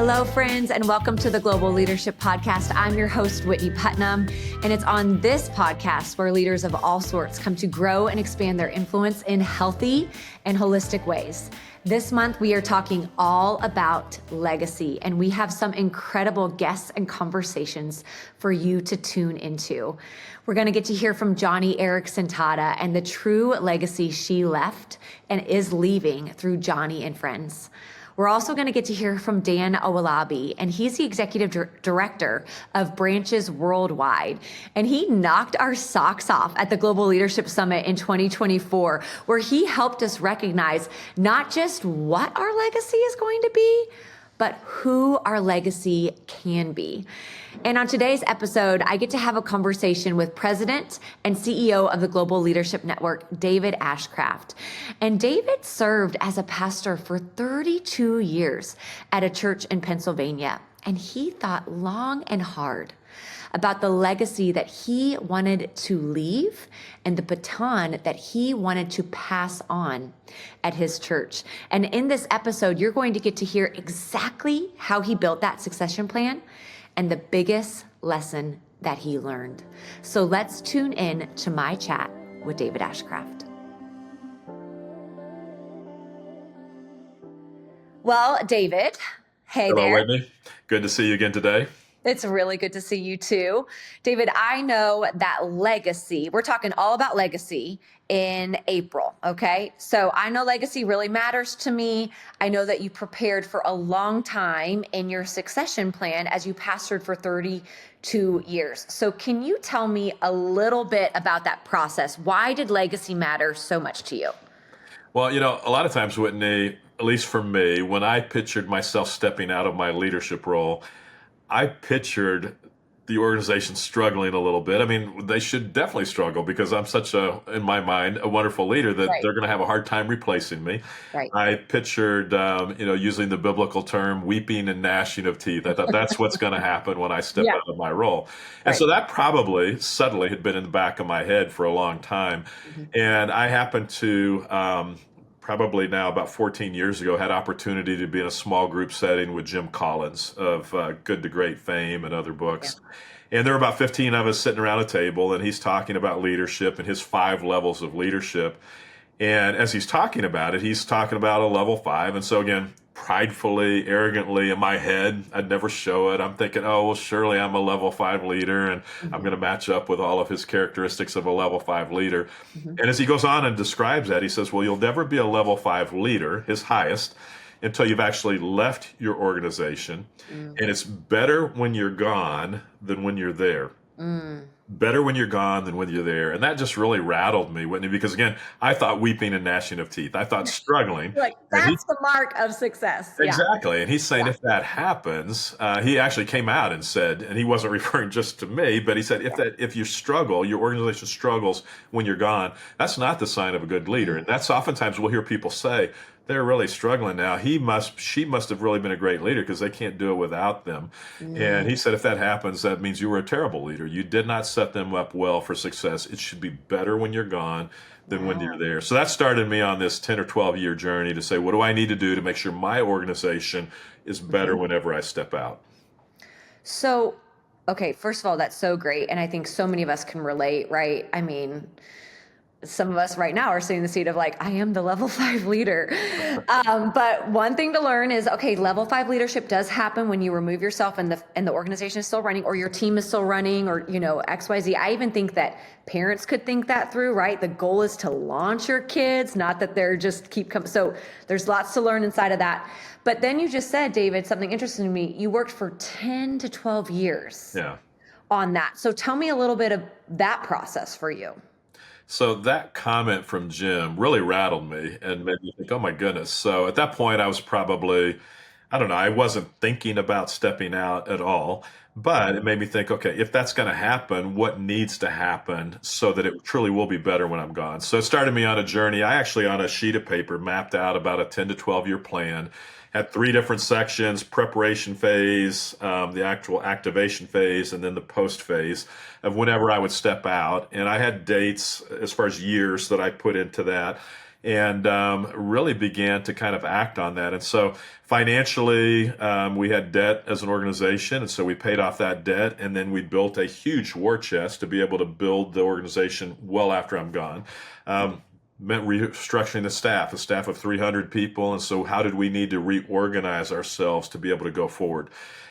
Hello, friends, and welcome to the Global Leadership Podcast. I'm your host, Whitney Putnam, and it's on this podcast where leaders of all sorts come to grow and expand their influence in healthy and holistic ways. This month, we are talking all about legacy, and we have some incredible guests and conversations for you to tune into. We're going to get to hear from Joni Eareckson Tada and the true legacy she left and is leaving through Joni and Friends. We're also going to get to hear from Dan Owolabi, and he's the executive director of Branches Worldwide. And he knocked our socks off at the Global Leadership Summit in 2024, where he helped us recognize not just what our legacy is going to be, but who our legacy can be. And on today's episode, I get to have a conversation with President and CEO of the Global Leadership Network, David Ashcraft. And David served as a pastor for 32 years at a church in Pennsylvania. And he thought long and hard about the legacy that he wanted to leave and the baton that he wanted to pass on at his church. And in this episode, you're going to get to hear exactly how he built that succession plan and the biggest lesson that he learned. So let's tune in to my chat with David Ashcraft. Well, David, hey. Hello, there. Whitney. Good to see you again today. It's really good to see you too. David, I know that legacy, we're talking all about legacy in April, okay? So I know legacy really matters to me. I know that you prepared for a long time in your succession plan as you pastored for 32 years. So can you tell me a little bit about that process? Why did legacy matter so much to you? Well, a lot of times, Whitney, at least for me, when I pictured myself stepping out of my leadership role, I pictured the organization struggling a little bit. I mean, they should definitely struggle because I'm such in my mind, a wonderful leader that Right. they're going to have a hard time replacing me. Right. I pictured, using the biblical term, weeping and gnashing of teeth. I thought that's what's going to happen when I step Yeah. out of my role. And Right. so that probably subtly had been in the back of my head for a long time. And I happened to, probably now about 14 years ago, had opportunity to be in a small group setting with Jim Collins of Good to Great fame and other books. Yeah. And there were about 15 of us sitting around a table, and he's talking about leadership and his 5 levels of leadership. And as he's talking about it, he's talking about a level 5. And so again, pridefully, arrogantly in my head, I'd never show it. I'm thinking, oh, well, surely I'm a level 5 leader and I'm going to match up with all of his characteristics of a level 5 leader. And as he goes on and describes that, he says, well, you'll never be a level 5 leader, his highest, until you've actually left your organization. And it's better when you're gone than when you're there. Better when you're gone than when you're there. And that just really rattled me, Whitney, because again, I thought weeping and gnashing of teeth. I thought struggling. Like, that's the mark of success. Yeah. Exactly. And he's saying if that happens, he actually came out and said, and he wasn't referring just to me, but he said, if you struggle, your organization struggles when you're gone, that's not the sign of a good leader. And that's oftentimes we'll hear people say, they're really struggling now. She must have really been a great leader because they can't do it without them. And he said, if that happens, that means you were a terrible leader. You did not set them up well for success. It should be better when you're gone than when you're there. So that started me on this 10 or 12 year journey to say, what do I need to do to make sure my organization is better whenever I step out? So, okay, first of all, that's so great. And I think so many of us can relate, right? I mean, some of us right now are sitting in the seat of like, I am the level 5 leader. But one thing to learn is, okay, level 5 leadership does happen when you remove yourself and the organization is still running, or your team is still running, or, XYZ. I even think that parents could think that through, right? The goal is to launch your kids, not that they're just keep coming. So there's lots to learn inside of that. But then you just said, David, something interesting to me. You worked for 10 to 12 years on that. So tell me a little bit of that process for you. So that comment from Jim really rattled me and made me think, oh my goodness. So at that point, I was probably, I don't know, I wasn't thinking about stepping out at all, but it made me think, okay, if that's going to happen, what needs to happen so that it truly will be better when I'm gone? So it started me on a journey. I actually, on a sheet of paper, mapped out about a 10 to 12 year plan, had 3 different sections: preparation phase, the actual activation phase, and then the post phase of whenever I would step out. And I had dates as far as years that I put into that. and really began to kind of act on that. And so financially, we had debt as an organization, and so we paid off that debt, and then we built a huge war chest to be able to build the organization well after I'm gone. Meant restructuring the staff, a staff of 300 people. And so how did we need to reorganize ourselves to be able to go forward?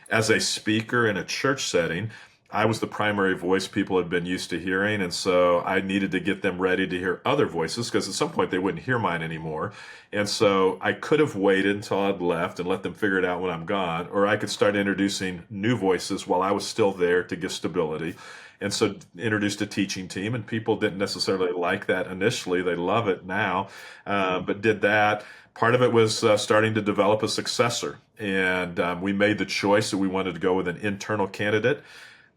As a speaker in a church setting, I was the primary voice people had been used to hearing. And so I needed to get them ready to hear other voices, because at some point they wouldn't hear mine anymore. And so I could have waited until I'd left and let them figure it out when I'm gone, or I could start introducing new voices while I was still there to give stability. And so introduced a teaching team, and people didn't necessarily like that initially. They love it now, but did that. Part of it was starting to develop a successor. And we made the choice that we wanted to go with an internal candidate.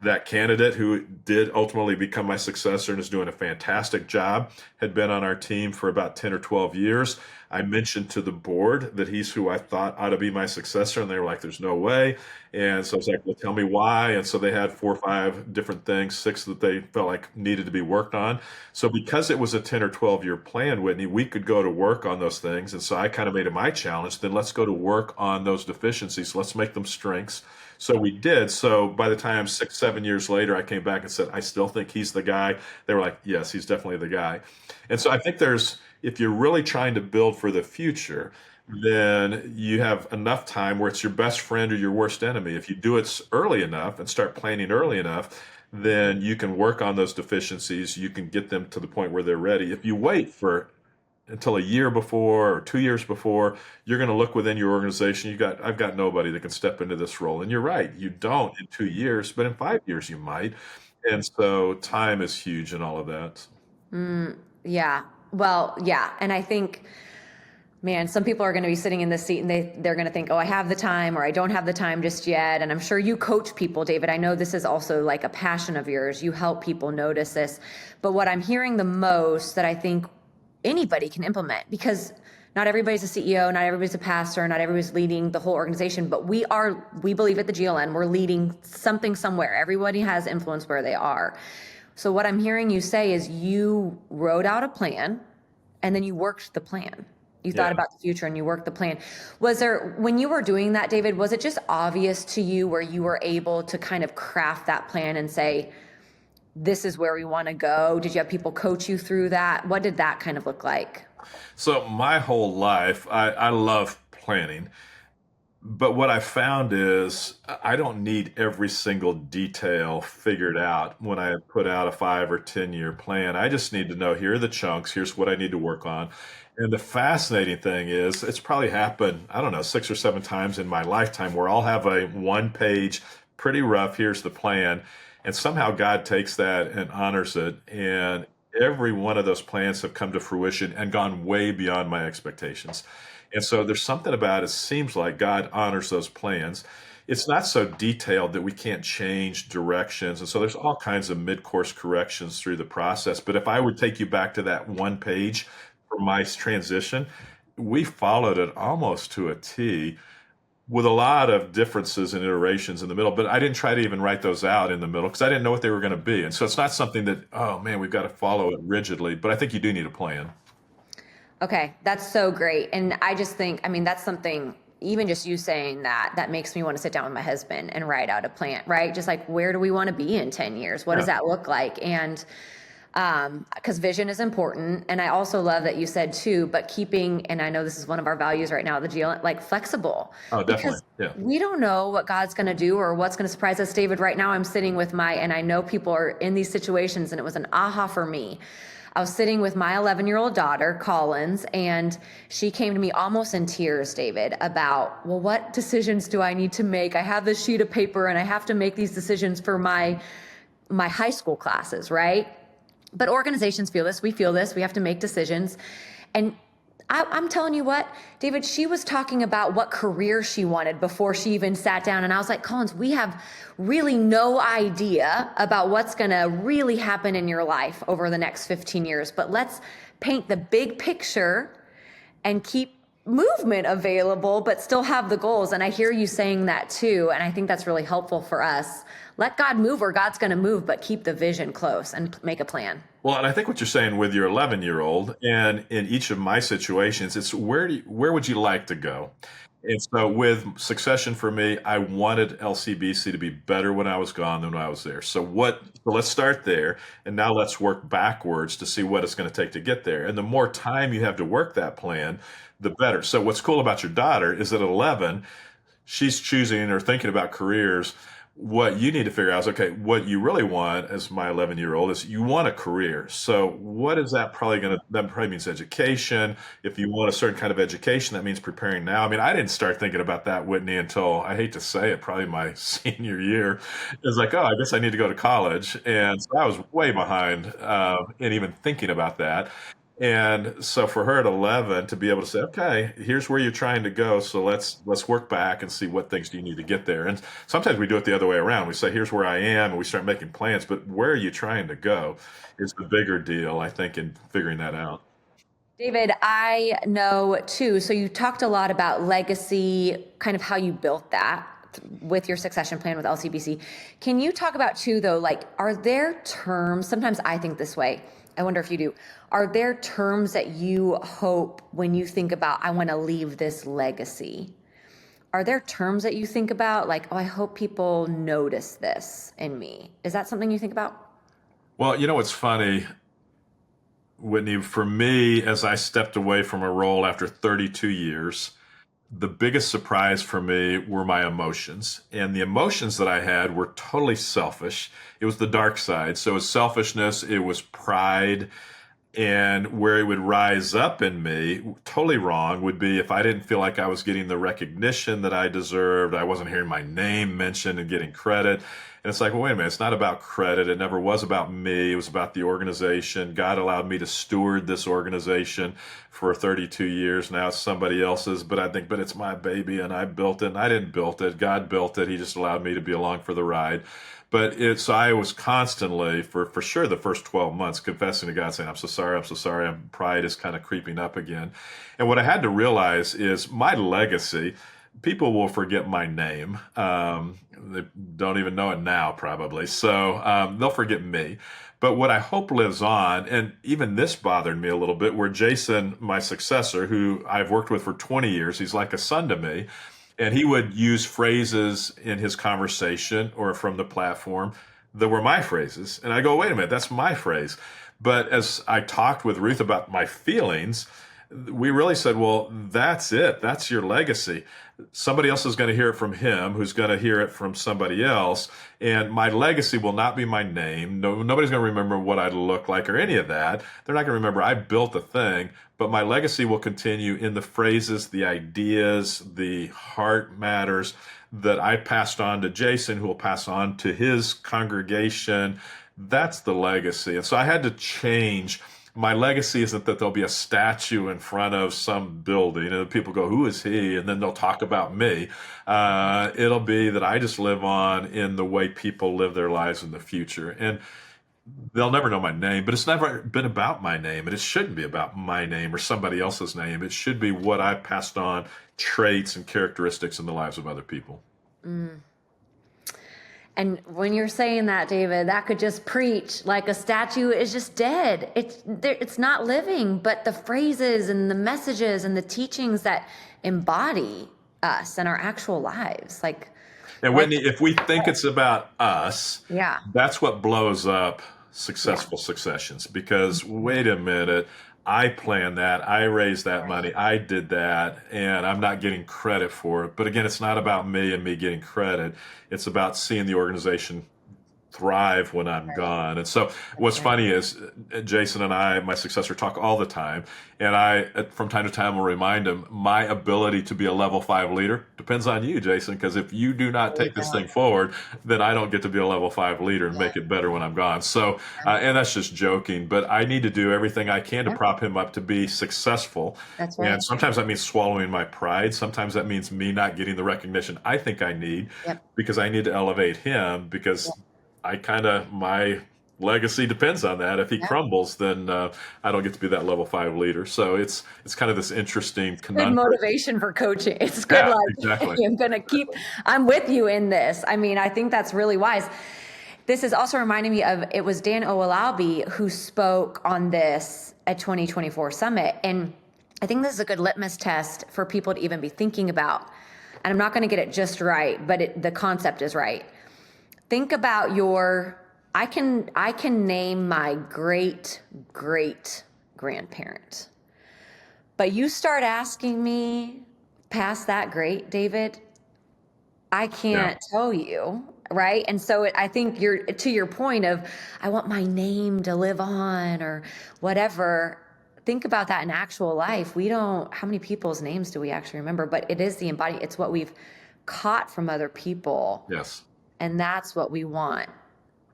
That candidate, who did ultimately become my successor and is doing a fantastic job, had been on our team for about 10 or 12 years. I mentioned to the board that he's who I thought ought to be my successor, and they were like, there's no way. And so I was like, well, tell me why. And so they had 4 or 5 different things, 6 that they felt like needed to be worked on. So because it was a 10 or 12-year plan, Whitney, we could go to work on those things. And so I kind of made it my challenge. Then let's go to work on those deficiencies. Let's make them strengths. So we did. So by the time 6, 7 years later, I came back and said, I still think he's the guy. They were like, yes, he's definitely the guy. And so I think if you're really trying to build for the future, then you have enough time where it's your best friend or your worst enemy. If you do it early enough and start planning early enough, then you can work on those deficiencies. You can get them to the point where they're ready. If you wait until a year before or 2 years before, you're going to look within your organization. I've got nobody that can step into this role. And you're right, you don't in 2 years, but in 5 years you might. And so time is huge in all of that. Yeah. Well, yeah. And I think, man, some people are going to be sitting in this seat and they're going to think, oh, I have the time, or I don't have the time just yet. And I'm sure you coach people, David. I know this is also like a passion of yours. You help people notice this. But what I'm hearing the most that I think anybody can implement, because not everybody's a CEO, not everybody's a pastor, not everybody's leading the whole organization, but we believe at the GLN, we're leading something somewhere. Everybody has influence where they are. So what I'm hearing you say is you wrote out a plan and then you worked the plan. You thought about the future and you worked the plan. When you were doing that, David, was it just obvious to you where you were able to kind of craft that plan and say, this is where we want to go? Did you have people coach you through that? What did that kind of look like? So my whole life, I love planning. But what I found is I don't need every single detail figured out when I put out a 5 or 10-year plan. I just need to know, here are the chunks, here's what I need to work on. And the fascinating thing is, it's probably happened, I don't know, 6 or 7 times in my lifetime where I'll have a 1-page, pretty rough, here's the plan. And somehow God takes that and honors it. And every one of those plans have come to fruition and gone way beyond my expectations. And so there's something about it seems like God honors those plans. It's not so detailed that we can't change directions. And so there's all kinds of mid-course corrections through the process. But if I would take you back to that 1 page for my transition, we followed it almost to a T, with a lot of differences and iterations in the middle. But I didn't try to even write those out in the middle because I didn't know what they were going to be. And so it's not something that, oh man, we've got to follow it rigidly. But I think you do need a plan. Okay, that's so great. And I just think, that's something, even just you saying that makes me want to sit down with my husband and write out a plan, right? Just like, where do we want to be in 10 years? What does that look like? And because vision is important. And I also love that you said too, but keeping, and I know this is one of our values right now, the GLN, like flexible. Oh, definitely. Because we don't know what God's going to do or what's going to surprise us. David, right now I'm sitting with and I know people are in these situations, and it was an aha for me. I was sitting with my 11-year-old daughter, Collins, and she came to me almost in tears, David, about, well, what decisions do I need to make? I have this sheet of paper and I have to make these decisions for my high school classes, right? But organizations feel this, we have to make decisions. And I'm telling you what, David, she was talking about what career she wanted before she even sat down. And I was like, Collins, we have really no idea about what's going to really happen in your life over the next 15 years. But let's paint the big picture and keep movement available, but still have the goals. And I hear you saying that too. And I think that's really helpful for us. Let God move where God's going to move, but keep the vision close and make a plan. Well, and I think what you're saying with your 11-year-old, and in each of my situations, it's where would you like to go? And so with succession for me, I wanted LCBC to be better when I was gone than when I was there. So let's start there. And now let's work backwards to see what it's going to take to get there. And the more time you have to work that plan, the better. So what's cool about your daughter is that at 11, she's choosing or thinking about careers. What you need to figure out is, okay, what you really want as my 11-year-old is you want a career. So what is that that probably means education. If you want a certain kind of education, that means preparing now. I mean, I didn't start thinking about that, Whitney, until, I hate to say it, probably my senior year. It's like, oh, I guess I need to go to college. And so I was way behind in even thinking about that. And so for her at 11 to be able to say, okay, here's where you're trying to go. So let's work back and see what things do you need to get there. And sometimes we do it the other way around. We say, here's where I am, and we start making plans. But where are you trying to go is the bigger deal, I think, in figuring that out. David, I know too. So you talked a lot about legacy, kind of how you built that with your succession plan with LCBC. Can you talk about too, though, like, are there terms? Sometimes I think this way. I wonder if you do. Are there terms that you hope when you think about, I want to leave this legacy? Are there terms that you think about, like, oh, I hope people notice this in me? Is that something you think about? Well, what's funny, Whitney, for me, as I stepped away from a role after 32 years, the biggest surprise for me were my emotions. And the emotions that I had were totally selfish. It was the dark side. So it was selfishness, it was pride. And where it would rise up in me, totally wrong, would be if I didn't feel like I was getting the recognition that I deserved, I wasn't hearing my name mentioned and getting credit. And it's like, well, wait a minute, it's not about credit. It never was about me. It was about the organization. God allowed me to steward this organization for 32 years. Now it's somebody else's, but it's my baby and I built it and I didn't build it. God built it. He just allowed me to be along for the ride. But so I was constantly, for sure, the first 12 months confessing to God, saying, I'm so sorry. Pride is kind of creeping up again. And what I had to realize is my legacy, people will forget my name. They don't even know it now, probably. So they'll forget me. But what I hope lives on, and even this bothered me a little bit, where Jason, my successor, who I've worked with for 20 years, he's like a son to me. And he would use phrases in his conversation or from the platform that were my phrases. And I go, wait a minute, that's my phrase. But as I talked with Ruth about my feelings, we really said, well, that's it. That's your legacy. Somebody else is going to hear it from him, who's going to hear it from somebody else. And my legacy will not be my name. Nobody's going to remember what I look like or any of that. They're not going to remember I built a thing, but my legacy will continue in the phrases, the ideas, the heart matters that I passed on to Jason, who will pass on to his congregation. That's the legacy. And so I had to change. My legacy isn't that there'll be a statue in front of some building and people go, who is he? And then they'll talk about me. It'll be that I just live on in the way people live their lives in the future. And they'll never know my name, but it's never been about my name. And it shouldn't be about my name or somebody else's name. It should be what I passed on, traits and characteristics in the lives of other people. Mm. And when you're saying that, David, that could just preach like a statue is just dead. It's not living, but the phrases and the messages and the teachings that embody us and our actual lives. And Whitney, if we think it's about us, yeah, that's what blows up successful successions. Because wait a minute, I planned that, I raised that money, I did that, and I'm not getting credit for it. But again, it's not about me and me getting credit. It's about seeing the organization thrive when I'm gone. And so what's funny is Jason and I, my successor, talk all the time. And I, from time to time, will remind him my ability to be a level 5 leader depends on you, Jason, because if you do not take this thing forward, then I don't get to be a level 5 leader and make it better when I'm gone. So, and that's just joking, but I need to do everything I can to prop him up to be successful. That's right. And sometimes that means swallowing my pride. Sometimes that means me not getting the recognition I think I need because I need to elevate him because my legacy depends on that. If he Yeah. crumbles, then I don't get to be that level 5 leader. So it's kind of this interesting Good conundrum. motivation for coaching. It's good. Yeah, Like, exactly. I'm with you in this. I mean, I think that's really wise. This is also reminding me of, it was Dan Owalabi who spoke on this at 2024 Summit. And I think this is a good litmus test for people to even be thinking about. And I'm not going to get it just right, but the concept is right. Think about I can name my great grandparent. But you start asking me past that great, David, I Yeah. can't tell you, right? And so I think you're to your point of, I want my name to live on or whatever. Think about that in actual life. How many people's names do we actually remember? But it is it's what we've caught from other people. Yes. And that's what we want.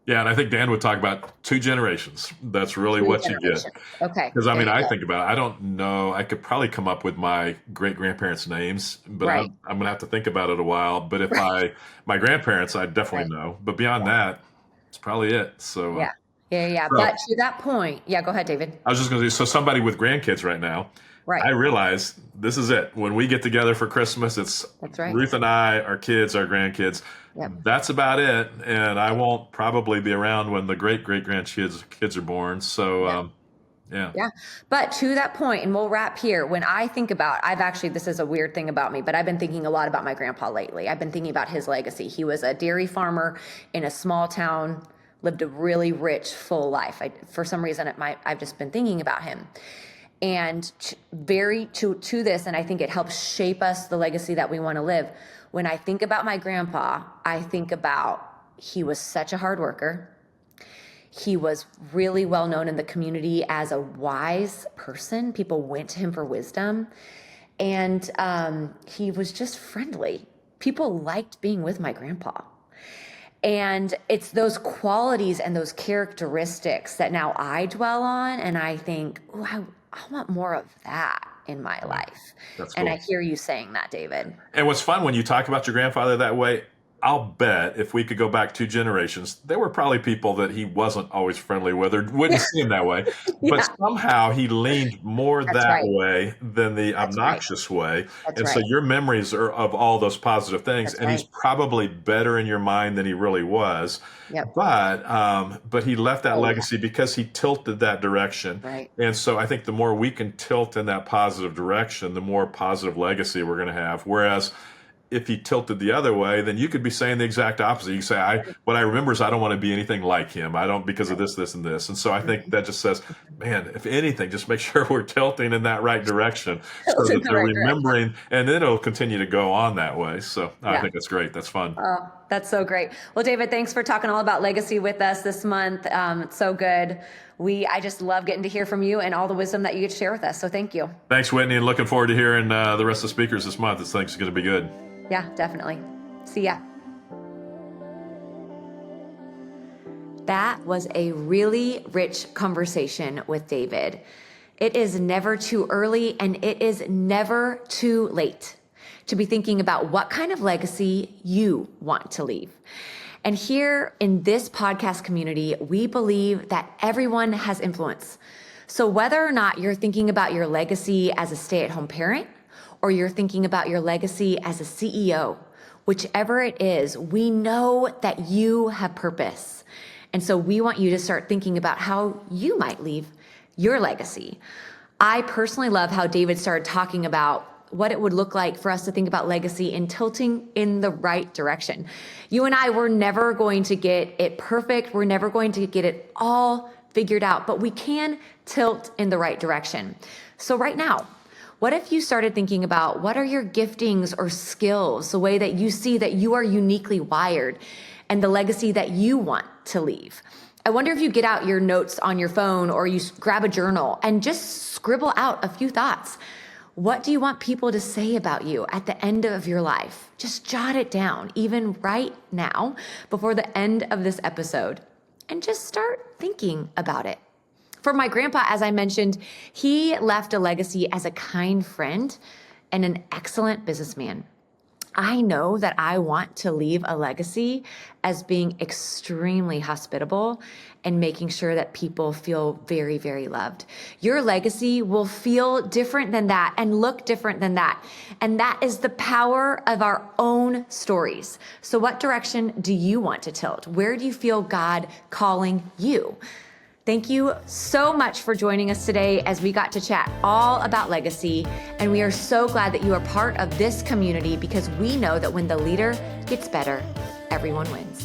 Yeah, and I think Dan would talk about 2 generations. That's really Two what you get. generations. Okay. Because I There mean, you I go. think about it. I don't know. I could probably come up with my great grandparents' names, but Right. I'm going to have to think about it a while. But if my grandparents, I definitely Right. know. But beyond that, it's probably it. So, Yeah. Yeah. so But to that point, yeah, go ahead, David. I was just going to say, so somebody with grandkids right now, Right. I realize this is it. When we get together for Christmas, it's That's right. Ruth and I, our kids, our grandkids. Yep. That's about it. And I won't probably be around when the great kids are born. So, yeah. Yeah. But to that point, and we'll wrap here, when I think about, this is a weird thing about me, but I've been thinking a lot about my grandpa lately. I've been thinking about his legacy. He was a dairy farmer in a small town, lived a really rich, full life. For some reason, I've just been thinking about him. And to this, and I think it helps shape us the legacy that we want to live. When I think about my grandpa, I think about he was such a hard worker. He was really well known in the community as a wise person. People went to him for wisdom. And he was just friendly. People liked being with my grandpa. And it's those qualities and those characteristics that now I dwell on. And I think, oh, I want more of that in my life. That's And cool. I hear you saying that, David. And what's fun when you talk about your grandfather that way, I'll bet if we could go back 2 generations, there were probably people that he wasn't always friendly with or wouldn't see him that way. Yeah. But somehow he leaned more That's that right. way than the That's right. obnoxious way. That's And so right. your memories are of all those positive things. That's And he's right. probably better in your mind than he really was. Yep. But he left that Oh, yeah. legacy because he tilted that direction. Right. And so I think the more we can tilt in that positive direction, the more positive legacy we're going to have. Whereas if he tilted the other way, then you could be saying the exact opposite. You say, what I remember is I don't want to be anything like him. I don't, because of this, this, and this. And so I think that just says, man, if anything, just make sure we're tilting in that right direction so that they're remembering, and then it'll continue to go on that way. So I think that's great. That's fun. Oh, that's so great. Well, David, thanks for talking all about legacy with us this month. It's so good. I just love getting to hear from you and all the wisdom that you get to share with us. So thank you. Thanks, Whitney, and looking forward to hearing the rest of the speakers this month. This thing's going to be good. Yeah, definitely. See ya. That was a really rich conversation with David. It is never too early and it is never too late to be thinking about what kind of legacy you want to leave. And here in this podcast community, we believe that everyone has influence. So whether or not you're thinking about your legacy as a stay-at-home parent, or you're thinking about your legacy as a CEO, whichever it is, we know that you have purpose. And so we want you to start thinking about how you might leave your legacy. I personally love how David started talking about what it would look like for us to think about legacy and tilting in the right direction. You and I, we're never going to get it perfect. We're never going to get it all figured out, but we can tilt in the right direction. So right now, what if you started thinking about what are your giftings or skills, the way that you see that you are uniquely wired and the legacy that you want to leave? I wonder if you get out your notes on your phone or you grab a journal and just scribble out a few thoughts. What do you want people to say about you at the end of your life? Just jot it down, even right now, before the end of this episode, and just start thinking about it. For my grandpa, as I mentioned, he left a legacy as a kind friend and an excellent businessman. I know that I want to leave a legacy as being extremely hospitable and making sure that people feel very, very loved. Your legacy will feel different than that and look different than that. And that is the power of our own stories. So what direction do you want to tilt? Where do you feel God calling you? Thank you so much for joining us today as we got to chat all about legacy. And we are so glad that you are part of this community because we know that when the leader gets better, everyone wins.